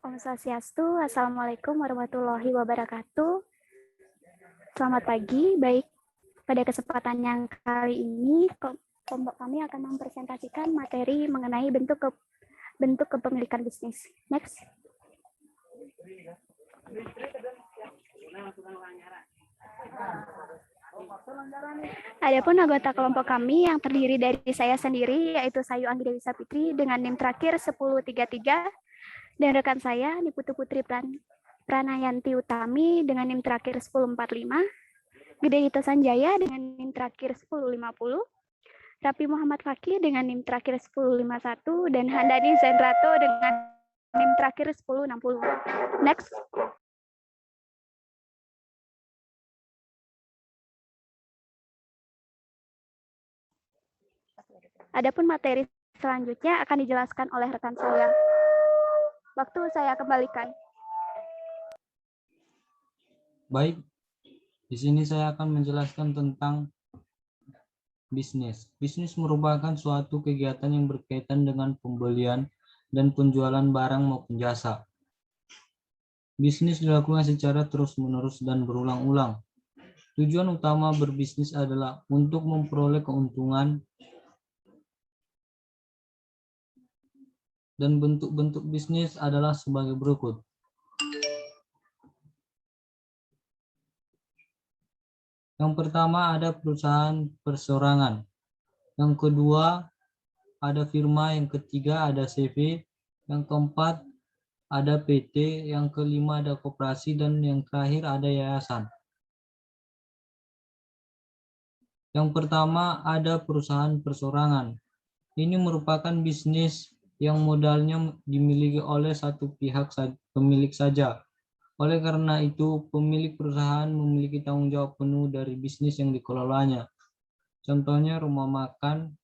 Om Swastiastu, Assalamualaikum warahmatullahi wabarakatuh. Selamat pagi, baik pada kesempatan yang kali ini kelompok kami akan mempresentasikan materi mengenai bentuk kepemilikan bisnis. Next. Adapun anggota kelompok kami yang terdiri dari saya sendiri, yaitu Sayu Anggi Dewi Sapitri dengan NIM terakhir 1033, dan rekan saya Niputu Putri Pranayanti Utami dengan NIM terakhir 1045, Gede Hito Sanjaya dengan NIM terakhir 1050, Rapi Muhammad Fakih dengan NIM terakhir 1051, dan Handani Zenrato dengan NIM terakhir 1060. Next. Adapun materi selanjutnya akan dijelaskan oleh rekan saya. Waktu saya kembalikan. Baik, di sini saya akan menjelaskan tentang bisnis. Bisnis merupakan suatu kegiatan yang berkaitan dengan pembelian dan penjualan barang maupun jasa. Bisnis dilakukan secara terus-menerus dan berulang-ulang. Tujuan utama berbisnis adalah untuk memperoleh keuntungan, dan bentuk-bentuk bisnis adalah sebagai berikut. Yang pertama ada perusahaan perseorangan. Yang kedua ada firma, yang ketiga ada CV, yang keempat ada PT, yang kelima ada koperasi, dan yang terakhir ada yayasan. Yang pertama ada perusahaan perseorangan. Ini merupakan bisnis yang modalnya dimiliki oleh satu pihak pemilik saja. Oleh karena itu, pemilik perusahaan memiliki tanggung jawab penuh dari bisnis yang dikelolanya. Contohnya rumah makan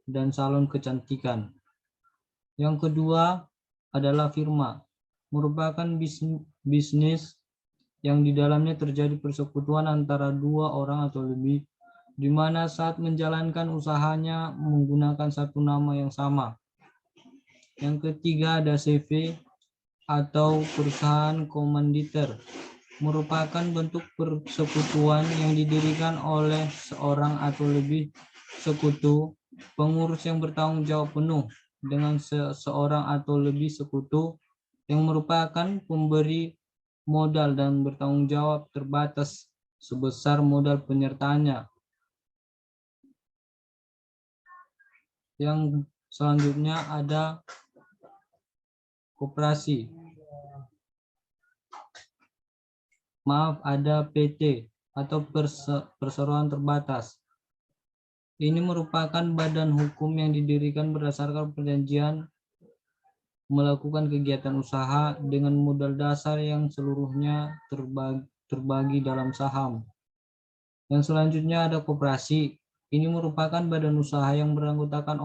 dan salon kecantikan. Yang kedua adalah firma, merupakan bisnis yang di dalamnya terjadi persekutuan antara dua orang atau lebih, di mana saat menjalankan usahanya menggunakan satu nama yang sama. Yang ketiga ada CV atau perusahaan komanditer, merupakan bentuk persekutuan yang didirikan oleh seorang atau lebih sekutu pengurus yang bertanggung jawab penuh dengan seorang atau lebih sekutu yang merupakan pemberi modal dan bertanggung jawab terbatas sebesar modal penyertaannya. Yang selanjutnya ada koperasi. Ada PT atau perseroan terbatas. Ini merupakan badan hukum yang didirikan berdasarkan perjanjian melakukan kegiatan usaha dengan modal dasar yang seluruhnya terbagi dalam saham. Yang selanjutnya ada koperasi. Ini merupakan badan usaha yang beranggotakan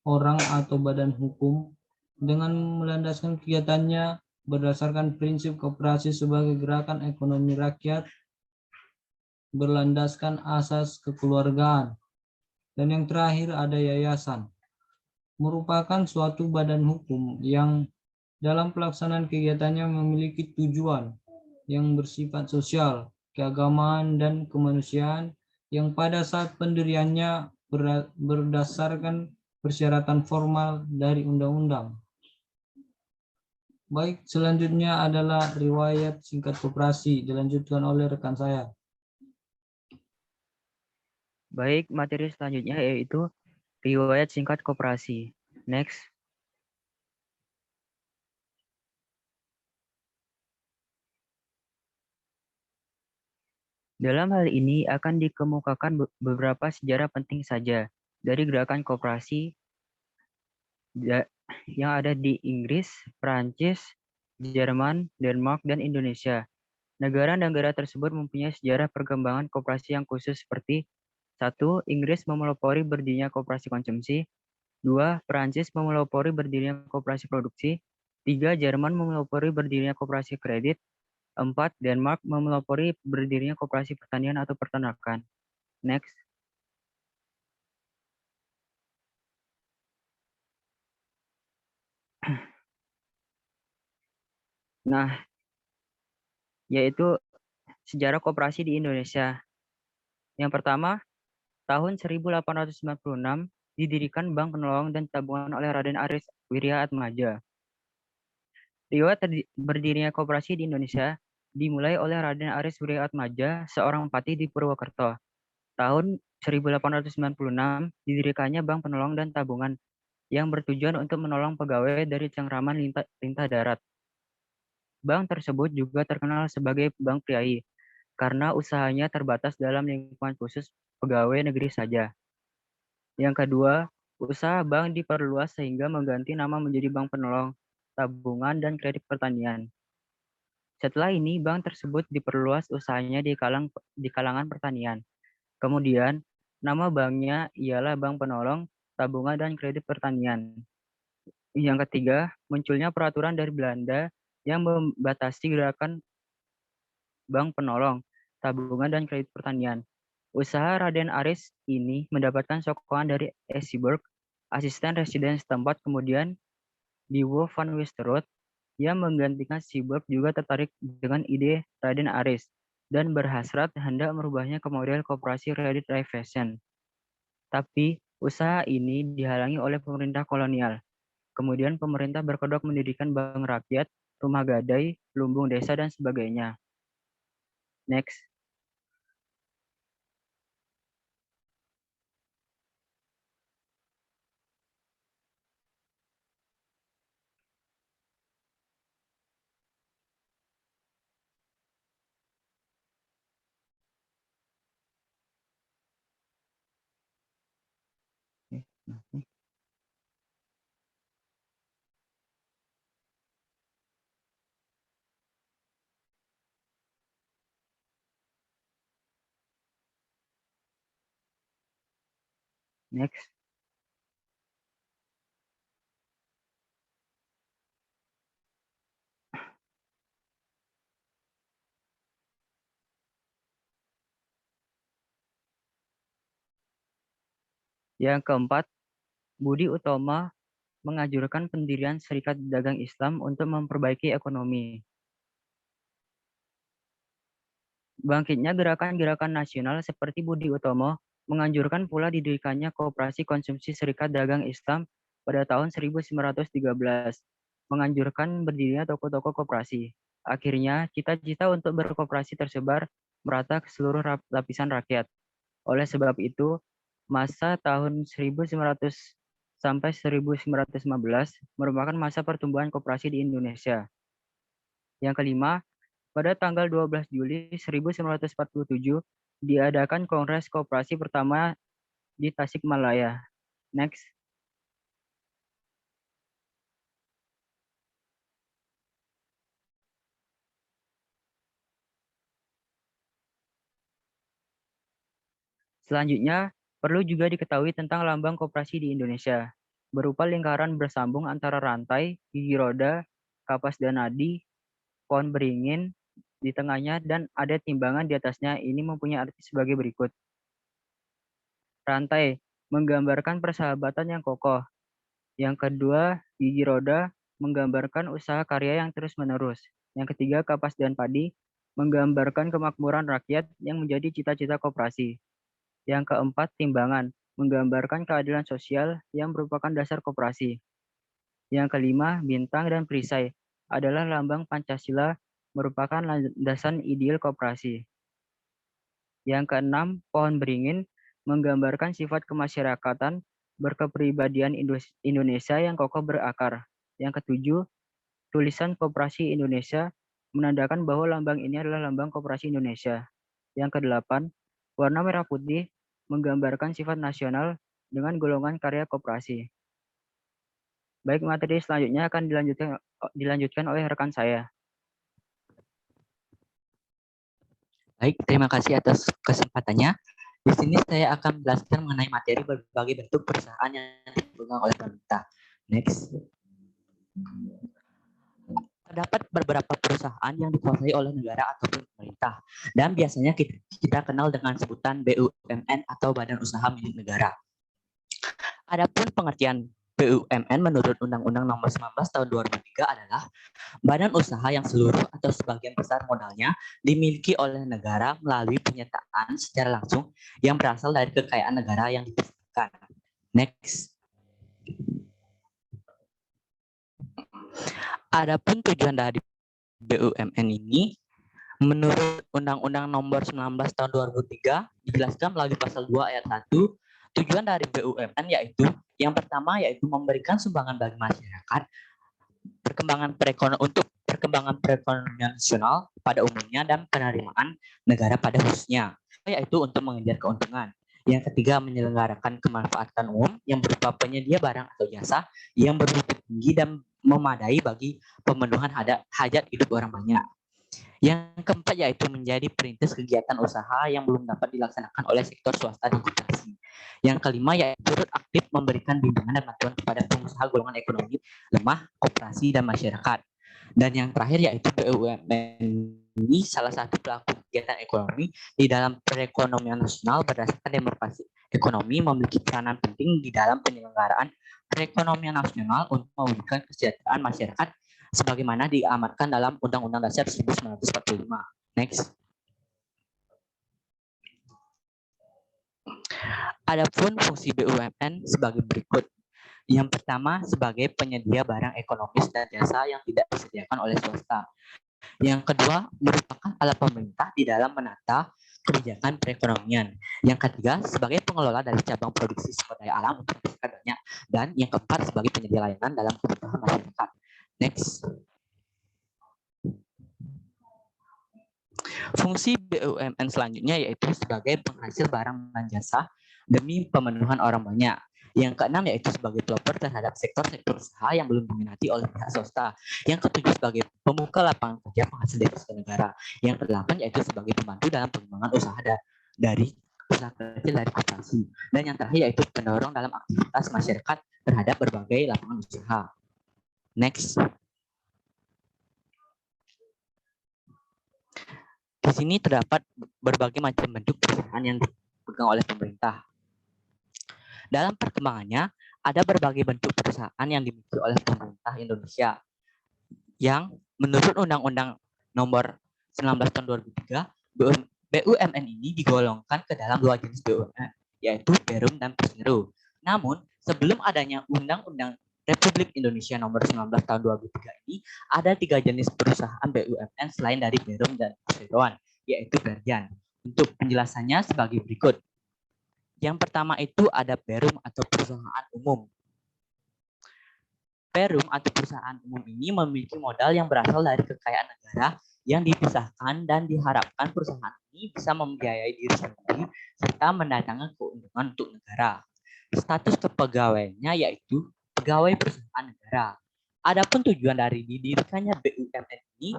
orang atau badan hukum dengan melandaskan kegiatannya berdasarkan prinsip koperasi sebagai gerakan ekonomi rakyat berlandaskan asas kekeluargaan. Dan yang terakhir ada yayasan, merupakan suatu badan hukum yang dalam pelaksanaan kegiatannya memiliki tujuan yang bersifat sosial, keagamaan, dan kemanusiaan yang pada saat pendiriannya berdasarkan persyaratan formal dari undang-undang. Baik, selanjutnya adalah riwayat singkat koperasi, dilanjutkan oleh rekan saya. Baik, materi selanjutnya yaitu riwayat singkat koperasi. Next. Dalam hal ini akan dikemukakan beberapa sejarah penting saja dari gerakan koperasi yang ada di Inggris, Prancis, Jerman, Denmark, dan Indonesia. Negara-negara tersebut mempunyai sejarah perkembangan koperasi yang khusus seperti 1. Inggris memelopori berdirinya koperasi konsumsi. 2. Prancis memelopori berdirinya koperasi produksi. 3. Jerman memelopori berdirinya koperasi kredit. 4. Denmark memelopori berdirinya koperasi pertanian atau peternakan. Next. Nah, yaitu sejarah koperasi di Indonesia. Yang pertama, tahun 1896 didirikan Bank Penolong dan Tabungan oleh Raden Aris Wirya Atmaja. Riwayat berdirinya koperasi di Indonesia dimulai oleh Raden Aris Wirya Atmaja, seorang patih di Purwokerto. Tahun 1896 didirikannya Bank Penolong dan Tabungan yang bertujuan untuk menolong pegawai dari cengkraman lintah darat. Bank tersebut juga terkenal sebagai Bank Priai karena usahanya terbatas dalam lingkungan khusus pegawai negeri saja. Yang kedua, usaha bank diperluas sehingga mengganti nama menjadi Bank Penolong, Tabungan, dan Kredit Pertanian. Setelah ini, bank tersebut diperluas usahanya di kalangan pertanian. Kemudian, nama banknya ialah Bank Penolong, Tabungan, dan Kredit Pertanian. Yang ketiga, munculnya peraturan dari Belanda yang membatasi gerakan Bank Penolong, Tabungan, dan Kredit Pertanian. Usaha Raden Aris ini mendapatkan sokongan dari Esiburg, asisten residen setempat. Kemudian di Wolf van Westerhout yang menggantikan Seaburg juga tertarik dengan ide Raden Aris dan berhasrat hendak merubahnya ke model koperasi kredit Raiffeisen. Tapi usaha ini dihalangi oleh pemerintah kolonial. Kemudian pemerintah berkedok mendirikan bank rakyat, rumah gadai, lumbung desa, dan sebagainya. Next. Next. Yang keempat, Budi Utomo menganjurkan pendirian Serikat Dagang Islam untuk memperbaiki ekonomi. Bangkitnya gerakan-gerakan nasional seperti Budi Utomo menganjurkan pula didirikannya Koperasi Konsumsi Serikat Dagang Islam pada tahun 1913, menganjurkan berdirinya toko-toko koperasi. Akhirnya, cita-cita untuk berkoperasi tersebar merata ke seluruh lapisan rakyat. Oleh sebab itu, masa tahun 1900 sampai 1915 merupakan masa pertumbuhan koperasi di Indonesia. Yang kelima, pada tanggal 12 Juli 1947 diadakan Kongres Koperasi pertama di Tasikmalaya. Next. Selanjutnya, perlu juga diketahui tentang lambang koperasi di Indonesia, berupa lingkaran bersambung antara rantai, gigi roda, kapas dan nadi, pohon beringin di tengahnya, dan ada timbangan di atasnya. Ini mempunyai arti sebagai berikut. Rantai menggambarkan persahabatan yang kokoh. Yang kedua, gigi roda menggambarkan usaha karya yang terus-menerus. Yang ketiga, kapas dan padi menggambarkan kemakmuran rakyat yang menjadi cita-cita koperasi. Yang keempat, timbangan menggambarkan keadilan sosial yang merupakan dasar koperasi. Yang kelima, bintang dan perisai adalah lambang Pancasila, merupakan landasan ideal koperasi. Yang keenam, pohon beringin menggambarkan sifat kemasyarakatan berkepribadian Indonesia yang kokoh berakar. Yang ketujuh, tulisan Koperasi Indonesia menandakan bahwa lambang ini adalah lambang Koperasi Indonesia. Yang kedelapan, warna merah putih menggambarkan sifat nasional dengan golongan karya koperasi. Baik, materi selanjutnya akan dilanjutkan oleh rekan saya. Baik, terima kasih atas kesempatannya. Di sini saya akan menjelaskan mengenai materi berbagai bentuk perusahaan yang dipegang oleh pemerintah. Next. Terdapat beberapa perusahaan yang dikuasai oleh negara ataupun pemerintah, dan biasanya kita kenal dengan sebutan BUMN atau Badan Usaha Milik Negara. Adapun pengertian BUMN menurut Undang-Undang Nomor 19 Tahun 2003 adalah badan usaha yang seluruh atau sebagian besar modalnya dimiliki oleh negara melalui penyertaan secara langsung yang berasal dari kekayaan negara yang dipisahkan. Next. Adapun tujuan dari BUMN ini menurut Undang-Undang Nomor 19 Tahun 2003 dijelaskan melalui pasal 2 ayat 1, tujuan dari BUMN yaitu yang pertama yaitu memberikan sumbangan bagi masyarakat untuk perkembangan perekonomian nasional pada umumnya dan penerimaan negara pada khususnya, yaitu untuk mengejar keuntungan. Yang ketiga, menyelenggarakan kemanfaatan umum yang berupa penyedia barang atau jasa yang bermutu tinggi dan memadai bagi pemenuhan hajat hidup orang banyak. Yang keempat yaitu menjadi perintis kegiatan usaha yang belum dapat dilaksanakan oleh sektor swasta dan koperasi. Yang kelima yaitu turut aktif memberikan bimbingan dan bantuan kepada pengusaha golongan ekonomi lemah, koperasi, dan masyarakat. Dan yang terakhir yaitu BUMN ini salah satu pelaku kegiatan ekonomi di dalam perekonomian nasional berdasarkan demokrasi ekonomi memiliki peranan penting di dalam penyelenggaraan perekonomian nasional untuk mewujudkan kesejahteraan masyarakat sebagaimana diamatkan dalam Undang-Undang Dasar 1945. Next. Adapun fungsi BUMN sebagai berikut. Yang pertama, sebagai penyedia barang ekonomis dan jasa yang tidak disediakan oleh swasta. Yang kedua, merupakan alat pemerintah di dalam menata kebijakan perekonomian. Yang ketiga, sebagai pengelola dari cabang produksi sumber daya alam untuk masyarakat banyak. Dan yang keempat, sebagai penyedia layanan dalam kebutuhan masyarakat. Next. Fungsi BUMN selanjutnya yaitu sebagai penghasil barang dan jasa demi pemenuhan orang banyak. Yang keenam yaitu sebagai pelopor terhadap sektor-sektor usaha yang belum diminati oleh pihak swasta. Yang ketujuh sebagai pembuka lapangan kerja penghasil devisa negara. Yang kedelapan yaitu sebagai pembantu dalam pengembangan usaha dari usaha kecil dari koperasi. Dan yang terakhir yaitu pendorong dalam aktivitas masyarakat terhadap berbagai lapangan usaha. Next. Di sini terdapat berbagai macam bentuk perusahaan yang dipegang oleh pemerintah. Dalam perkembangannya, ada berbagai bentuk perusahaan yang dimiliki oleh pemerintah Indonesia yang menurut Undang-Undang Nomor 19 Tahun 2003, BUMN ini digolongkan ke dalam dua jenis BUMN, yaitu Perum dan Persero. Namun, sebelum adanya Undang-Undang Republik Indonesia Nomor 19 Tahun 2003 ini, ada tiga jenis perusahaan BUMN selain dari Perum dan Perseroan, yaitu Berjan. Untuk penjelasannya sebagai berikut. Yang pertama itu ada Perum atau perusahaan umum. Perum atau perusahaan umum ini memiliki modal yang berasal dari kekayaan negara yang dipisahkan dan diharapkan perusahaan ini bisa membiayai diri sendiri serta mendatangkan keuntungan untuk negara. Status kepegawaiannya yaitu pegawai perusahaan negara. Adapun tujuan dari didirikannya BUMN ini,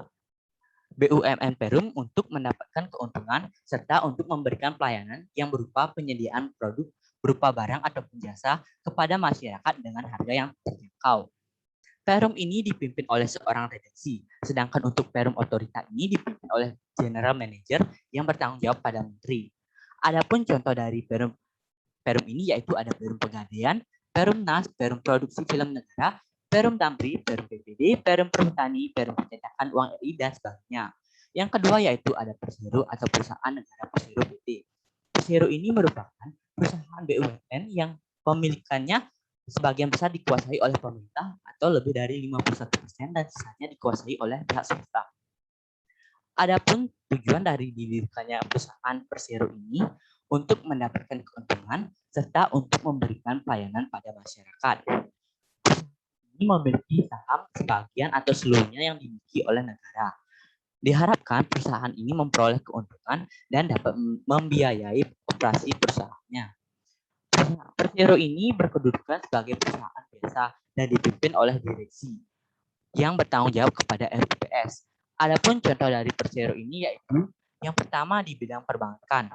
BUMN Perum untuk mendapatkan keuntungan serta untuk memberikan pelayanan yang berupa penyediaan produk berupa barang atau jasa kepada masyarakat dengan harga yang terjangkau. Perum ini dipimpin oleh seorang redaksi, sedangkan untuk Perum Otorita ini dipimpin oleh General Manager yang bertanggung jawab pada Menteri. Adapun contoh dari Perum ini yaitu ada Perum Pegadaian, Perum NAS, Perum Produksi Film Negara, Perum Damri, Perum PPD, Perum Perhutani, Perum Percetakan Uang RI, dan sebagainya. Yang kedua yaitu ada Persero atau Perusahaan Negara Persero PT. Persero ini merupakan perusahaan BUMN yang pemilikannya sebagian besar dikuasai oleh pemerintah atau lebih dari 51% dan sisanya dikuasai oleh pihak swasta. Adapun tujuan dari didirikannya perusahaan Persero ini untuk mendapatkan keuntungan serta untuk memberikan pelayanan pada masyarakat. Ini memiliki saham sebagian atau seluruhnya yang dimiliki oleh negara. Diharapkan perusahaan ini memperoleh keuntungan dan dapat membiayai operasi perusahaannya. Persero ini berkedudukan sebagai perusahaan biasa dan dipimpin oleh direksi yang bertanggung jawab kepada RPPS. Adapun contoh dari Persero ini yaitu yang pertama di bidang perbankan.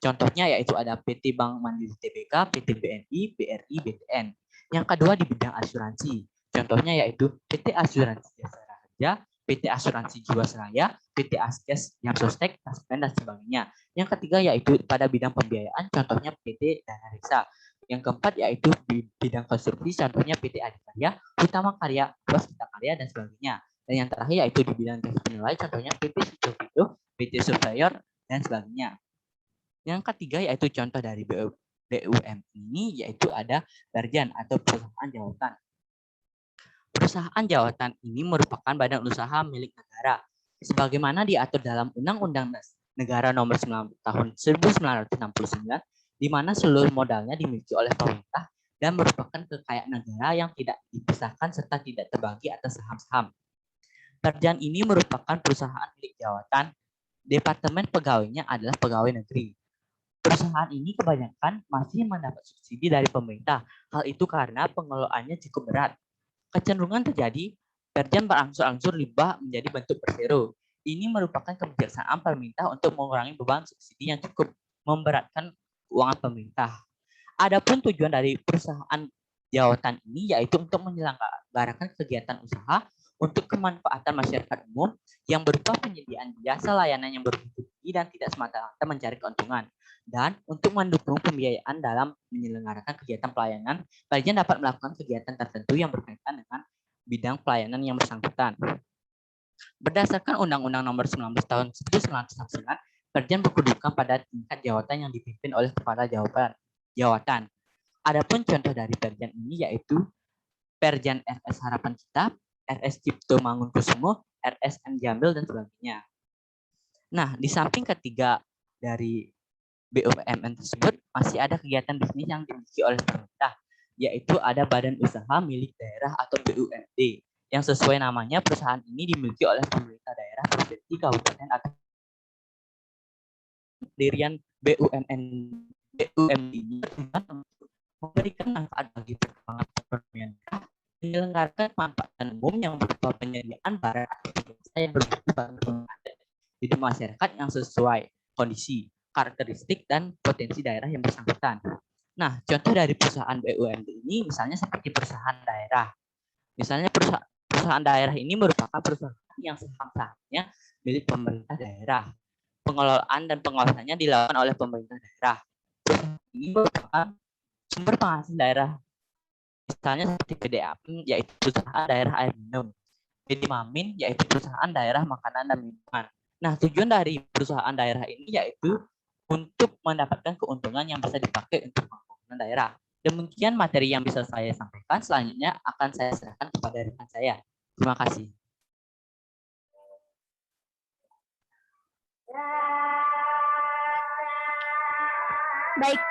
Contohnya yaitu ada PT Bank Mandiri Tbk, PT BNI, BRI, BTN. Yang kedua di bidang asuransi. Contohnya yaitu PT Asuransi Jasara Harja, PT Asuransi Jiwasraya, PT Askes, Jamsostek, Taspen, dan sebagainya. Yang ketiga yaitu pada bidang pembiayaan, contohnya PT Dana Reksa. Yang keempat yaitu bidang konstruksi, contohnya PT Adikarya, Utama Karya, Waskita Karya, dan sebagainya. Dan yang terakhir yaitu di bidang jasa penilai, contohnya PT Sujovido, PT Surveyor, dan sebagainya. Yang ketiga yaitu contoh dari BUM ini yaitu ada Berjan atau perusahaan jawatan. Perusahaan jawatan ini merupakan badan usaha milik negara. Sebagaimana diatur dalam Undang-Undang Negara Nomor 9 Tahun 1969, di mana seluruh modalnya dimiliki oleh pemerintah dan merupakan kekayaan negara yang tidak dipisahkan serta tidak terbagi atas saham-saham. Berjan ini merupakan perusahaan milik jawatan. Departemen pegawainya adalah pegawai negeri. Perusahaan ini kebanyakan masih mendapat subsidi dari pemerintah. Hal itu karena pengelolaannya cukup berat. Kecenderungan terjadi, Berjan berangsur-angsur ribah menjadi bentuk persero. Ini merupakan kebijaksanaan pemerintah untuk mengurangi beban subsidi yang cukup memberatkan keuangan pemerintah. Adapun tujuan dari perusahaan jawatan ini yaitu untuk menyelenggarakan kegiatan usaha untuk kemanfaatan masyarakat umum yang berupa penyediaan jasa layanan yang bermutu tinggi dan tidak semata-mata mencari keuntungan. Dan untuk mendukung pembiayaan dalam menyelenggarakan kegiatan pelayanan, Berjan dapat melakukan kegiatan tertentu yang berkaitan dengan bidang pelayanan yang bersangkutan. Berdasarkan Undang-Undang Nomor 19 Tahun 1999, Berjan berkedudukan pada tingkat jawatan yang dipimpin oleh kepala jawatan. Adapun contoh dari Berjan ini yaitu Berjan RS Harapan Kita, RS Cipto Mangunkusumo, RSN Jambil, dan sebagainya. Nah, di samping ketiga dari BUMN tersebut, masih ada kegiatan bisnis yang dimiliki oleh pemerintah, yaitu ada badan usaha milik daerah atau BUMD, yang sesuai namanya perusahaan ini dimiliki oleh pemerintah daerah, provinsi, kabupaten, atau pendirian BUMD ini memberikan manfaat bagi perkembangan perekonomian daerah, menyelenggarakan manfaat umum yang berupa penyediaan barang atau jasa yang bermutu di masyarakat yang sesuai kondisi, karakteristik, dan potensi daerah yang bersangkutan. Nah, contoh dari perusahaan BUMD ini misalnya seperti perusahaan daerah. Misalnya perusahaan daerah ini merupakan perusahaan yang saham-sahamnya milik pemerintah daerah. Pengelolaan dan pengawasannya dilakukan oleh pemerintah daerah. Perusahaan ini merupakan sumber penghasil daerah. Misalnya seperti PDAM, yaitu perusahaan daerah air minum. PDMamin, yaitu perusahaan daerah makanan dan minuman. Nah, tujuan dari perusahaan daerah ini yaitu untuk mendapatkan keuntungan yang bisa dipakai untuk pembangunan daerah. Demikian materi yang bisa saya sampaikan. Selanjutnya akan saya serahkan kepada rekan saya. Terima kasih. Baik.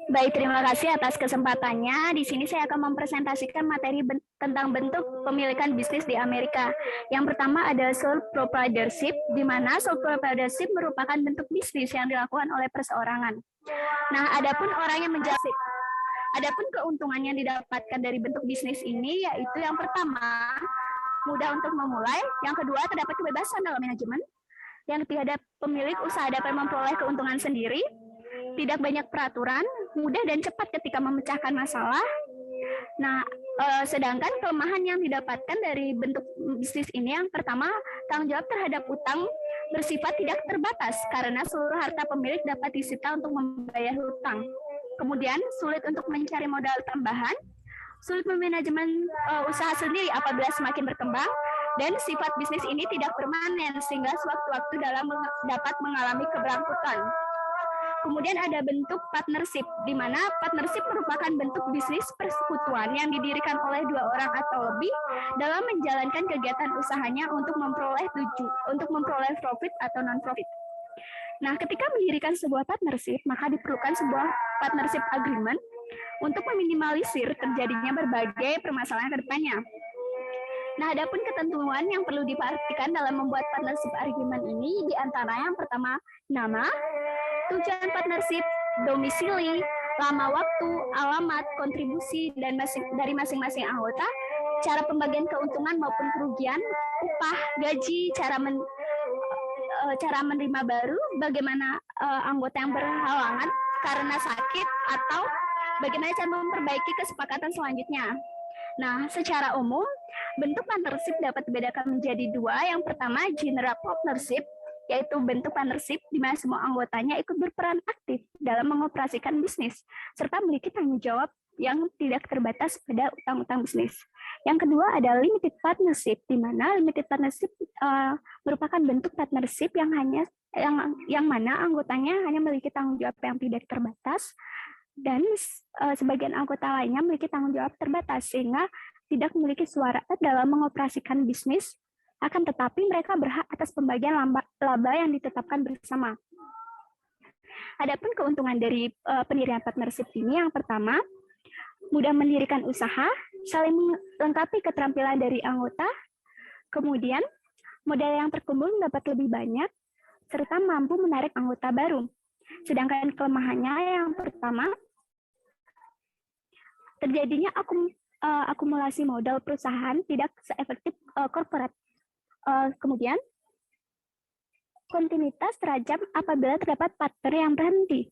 Baik, terima kasih atas kesempatannya. Di sini saya akan mempresentasikan materi tentang bentuk pemilikan bisnis di Amerika. Yang pertama ada sole proprietorship, di mana sole proprietorship merupakan bentuk bisnis yang dilakukan oleh perseorangan. Nah, adapun orang yang menjadi adapun keuntungan yang didapatkan dari bentuk bisnis ini yaitu yang pertama, mudah untuk memulai, yang kedua terdapat kebebasan dalam manajemen, yang ketiga pemilik usaha dapat memperoleh keuntungan sendiri, tidak banyak peraturan, mudah dan cepat ketika memecahkan masalah. Nah, sedangkan kelemahan yang didapatkan dari bentuk bisnis ini yang pertama, tanggung jawab terhadap utang bersifat tidak terbatas karena seluruh harta pemilik dapat disita untuk membayar hutang. Kemudian, sulit untuk mencari modal tambahan, sulit memanajemen usaha sendiri apabila semakin berkembang, dan sifat bisnis ini tidak permanen sehingga sewaktu-waktu dapat mengalami keberangkutan. Kemudian ada bentuk partnership, di mana partnership merupakan bentuk bisnis persekutuan yang didirikan oleh dua orang atau lebih dalam menjalankan kegiatan usahanya untuk memperoleh profit atau non-profit. Nah, ketika mendirikan sebuah partnership, maka diperlukan sebuah partnership agreement untuk meminimalisir terjadinya berbagai permasalahan ke depannya. Nah, adapun ketentuan yang perlu diperhatikan dalam membuat partnership agreement ini, di antara yang pertama, nama, tujuan partnership, domisili, lama waktu, alamat, kontribusi dari masing-masing anggota, cara pembagian keuntungan maupun kerugian, upah, gaji, cara menerima baru, bagaimana anggota yang berhalangan karena sakit, atau bagaimana cara memperbaiki kesepakatan selanjutnya. Nah, secara umum, bentuk partnership dapat dibedakan menjadi dua. Yang pertama, general partnership, yaitu bentuk partnership di mana semua anggotanya ikut berperan aktif dalam mengoperasikan bisnis, serta memiliki tanggung jawab yang tidak terbatas pada utang-utang bisnis. Yang kedua ada limited partnership, di mana limited partnership merupakan bentuk partnership yang mana anggotanya hanya memiliki tanggung jawab yang tidak terbatas dan sebagian anggota lainnya memiliki tanggung jawab terbatas sehingga tidak memiliki suara dalam mengoperasikan bisnis, akan tetapi mereka berhak atas pembagian laba yang ditetapkan bersama. Adapun keuntungan dari pendirian partnership ini, yang pertama, mudah mendirikan usaha, saling melengkapi keterampilan dari anggota, kemudian modal yang terkumpul dapat lebih banyak, serta mampu menarik anggota baru. Sedangkan kelemahannya yang pertama, terjadinya akumulasi modal perusahaan tidak seefektif korporat. Kemudian, kontinuitas terancam apabila terdapat partner yang berhenti,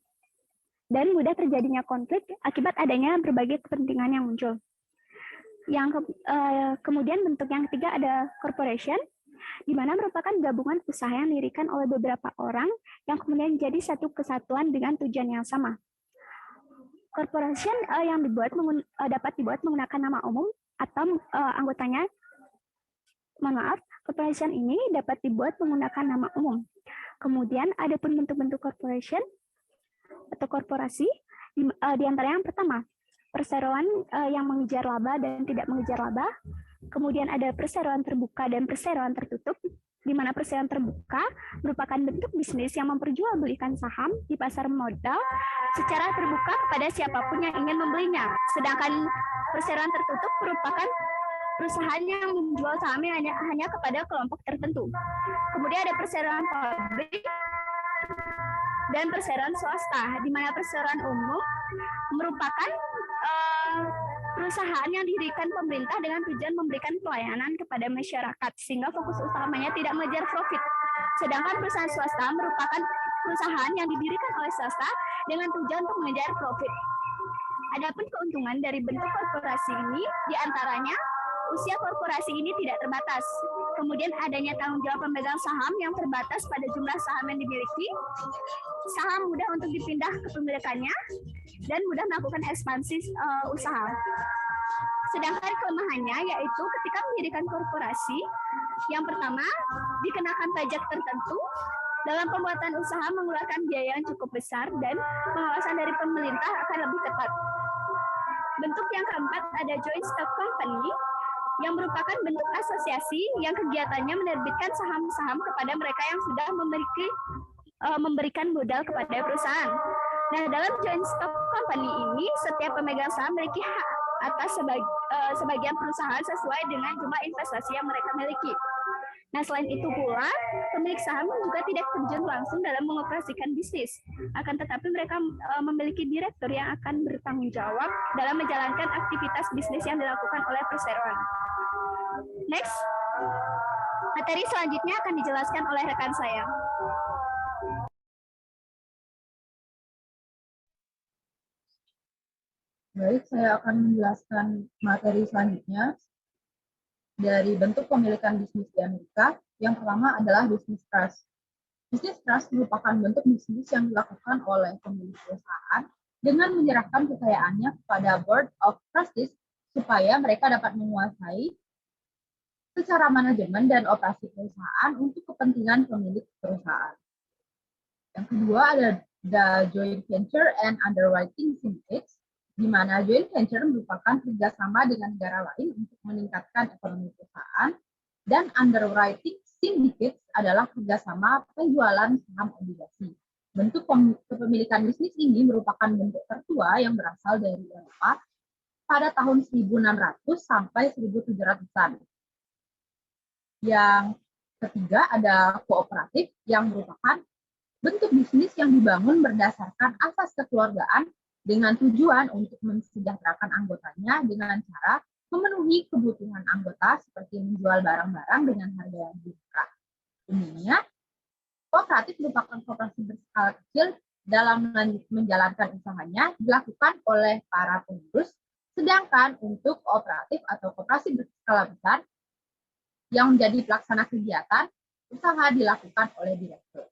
dan mudah terjadinya konflik akibat adanya berbagai kepentingan yang muncul. Kemudian bentuk yang ketiga ada corporation, di mana merupakan gabungan usaha yang didirikan oleh beberapa orang yang kemudian jadi satu kesatuan dengan tujuan yang sama. Corporation yang dapat dibuat menggunakan nama umum atau anggotanya, corporation ini dapat dibuat menggunakan nama umum. Kemudian ada pun bentuk-bentuk corporation atau korporasi, di antara yang pertama, perseroan yang mengejar laba dan tidak mengejar laba. Kemudian ada perseroan terbuka dan perseroan tertutup, di mana perseroan terbuka merupakan bentuk bisnis yang memperjualbelikan saham di pasar modal secara terbuka kepada siapapun yang ingin membelinya. Sedangkan perseroan tertutup merupakan perusahaan yang menjual sahamnya hanya kepada kelompok tertentu. Kemudian ada perseroan publik dan perseroan swasta, di mana perseroan umum merupakan perusahaan yang didirikan pemerintah dengan tujuan memberikan pelayanan kepada masyarakat, sehingga fokus utamanya tidak mengejar profit. Sedangkan perusahaan swasta merupakan perusahaan yang didirikan oleh swasta dengan tujuan untuk mengejar profit. Adapun keuntungan dari bentuk korporasi ini, diantaranya usia korporasi ini tidak terbatas. Kemudian adanya tanggung jawab pemegang saham yang terbatas pada jumlah saham yang dimiliki. Saham mudah untuk dipindah kepemilikannya dan mudah melakukan ekspansi usaha. Sedangkan kelemahannya yaitu ketika mendirikan korporasi, yang pertama dikenakan pajak tertentu, dalam pembuatan usaha mengeluarkan biaya yang cukup besar dan pengawasan dari pemerintah akan lebih ketat. Bentuk yang keempat ada joint stock company, yang merupakan bentuk asosiasi yang kegiatannya menerbitkan saham-saham kepada mereka yang sudah memberikan modal kepada perusahaan. Nah, dalam joint stock company ini, setiap pemegang saham memiliki hak atas sebagian perusahaan sesuai dengan jumlah investasi yang mereka miliki. Nah, selain itu pula, pemilik saham juga tidak terjun langsung dalam mengoperasikan bisnis. Akan tetapi mereka memiliki direktur yang akan bertanggung jawab dalam menjalankan aktivitas bisnis yang dilakukan oleh perseroan. Next, materi selanjutnya akan dijelaskan oleh rekan saya. Baik, saya akan menjelaskan materi selanjutnya. Dari bentuk pemilikan bisnis di Amerika, yang pertama adalah bisnis trust. Bisnis trust merupakan bentuk bisnis yang dilakukan oleh pemilik perusahaan dengan menyerahkan kekayaannya kepada Board of Trustees supaya mereka dapat menguasai secara manajemen dan operasi perusahaan untuk kepentingan pemilik perusahaan. Yang kedua ada joint venture and underwriting syndicates, di mana joint venture merupakan kerjasama dengan negara lain untuk meningkatkan ekonomi perusahaan, dan underwriting syndicates adalah kerjasama penjualan saham obligasi. Bentuk kepemilikan bisnis ini merupakan bentuk tertua yang berasal dari Eropa pada tahun 1600 sampai 1700-an. Yang ketiga ada kooperatif, yang merupakan bentuk bisnis yang dibangun berdasarkan asas kekeluargaan dengan tujuan untuk mensejahterakan anggotanya dengan cara memenuhi kebutuhan anggota seperti menjual barang-barang dengan harga yang lebih murah. Umumnya, kooperatif merupakan kooperasi berskala kecil dalam menjalankan usahanya dilakukan oleh para pengurus, sedangkan untuk kooperatif atau koperasi berskala besar yang menjadi pelaksana kegiatan, usaha dilakukan oleh direktur.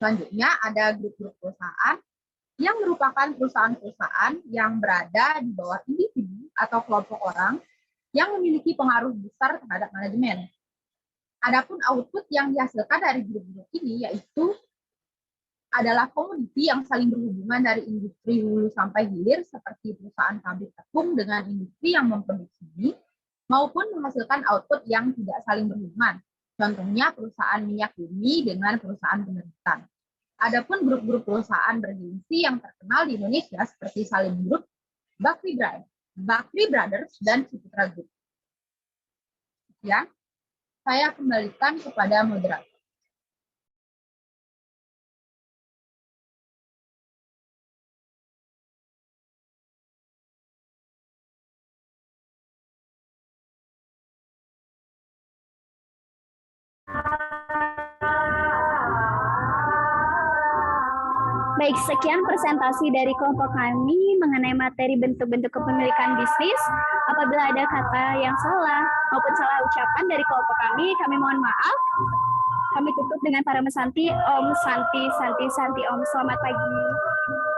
Selanjutnya ada grup-grup perusahaan yang merupakan perusahaan-perusahaan yang berada di bawah individu atau kelompok orang yang memiliki pengaruh besar terhadap manajemen. Adapun output yang dihasilkan dari grup-grup ini yaitu adalah komoditi yang saling berhubungan dari industri hulu sampai hilir seperti perusahaan pabrik tepung dengan industri yang memproduksi maupun menghasilkan output yang tidak saling berhubungan. Contohnya perusahaan minyak bumi dengan perusahaan penerbitan. Adapun grup-grup perusahaan bergengsi yang terkenal di Indonesia seperti Salim Group, Bakri Brothers, dan Ciputra Group. Ya, saya kembalikan kepada moderator. Baik, sekian presentasi dari kelompok kami mengenai materi bentuk-bentuk kepemilikan bisnis. Apabila ada kata yang salah maupun salah ucapan dari kelompok kami mohon maaf. Kami tutup dengan para mesanti. Om Santi, Santi, Santi, Om. Selamat pagi.